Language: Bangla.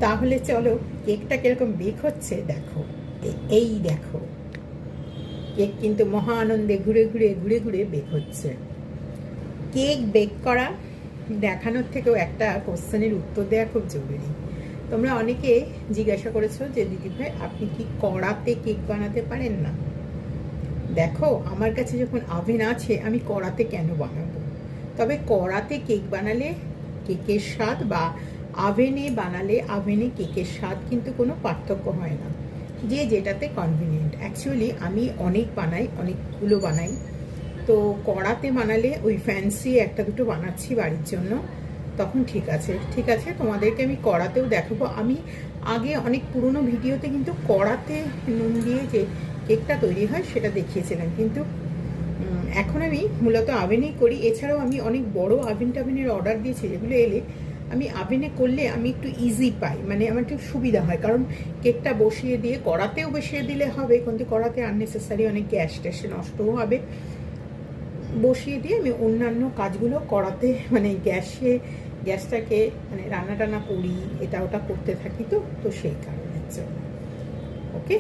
তাহলে চলো কেকটা কিরকম বেক হচ্ছে দেখো। এই দেখো, কেক কিন্তু মহা আনন্দে ঘুরে ঘুরে ঘুরে ঘুরে বেক হচ্ছে। কেক বেক করা দেখানোর থেকেও একটা কোশ্চেনের উত্তর দেওয়া খুব জরুরি। তোমরা অনেকে জিজ্ঞাসা করেছো যে দিদিভাই আপনি কি কড়াতে কেক বানাতে পারেন না? দেখো, আমার কাছে যখন ওভেন আছে আমি কড়াতে কেন বানাবো? তবে কড়াতে কেক বানালে কেকের স্বাদ বা ওভেনে বানালে ওভেনে কেকের স্বাদ কিন্তু কোনো পার্থক্য হয় না, যে যেটাতে কনভিনিয়েন্ট। অ্যাকচুয়ালি আমি অনেক বানাই, অনেকগুলো বানাই। তো কড়াতে বানালে ওই ফ্যান্সি একটা দুটো বানাচ্ছি বাড়ির জন্য, তখন ঠিক আছে ঠিক আছে, তোমাদেরকে আমি কড়াতেও দেখাবো। আমি আগে অনেক পুরনো ভিডিওতে কিন্তু কড়াতে নুন দিয়ে যে কেকটা তৈরি হয় সেটা দেখিয়েছিলাম, কিন্তু এখন আমি মূলত ওভেনেই করি। এছাড়াও আমি অনেক বড় ওভেনের অর্ডার দিয়েছি, যেগুলো এলে আমি ওভেনে করলে আমি একটু ইজি পাই, মানে আমার একটু সুবিধা হয়। কারণ কেকটা বসিয়ে দিয়ে কড়াতেও বসিয়ে দিলে হবে, কিন্তু কড়াতে আননেসেসারি অনেক গ্যাস ট্যাসে নষ্টও হবে। বসিয়ে দিয়ে আমি অন্যান্য কাজগুলো করাতে, মানে গ্যাসটাকে মানে রান্না টান্না করি, এটা ওটা করতে থাকি, তো সেই কারণের জন্য। ওকে।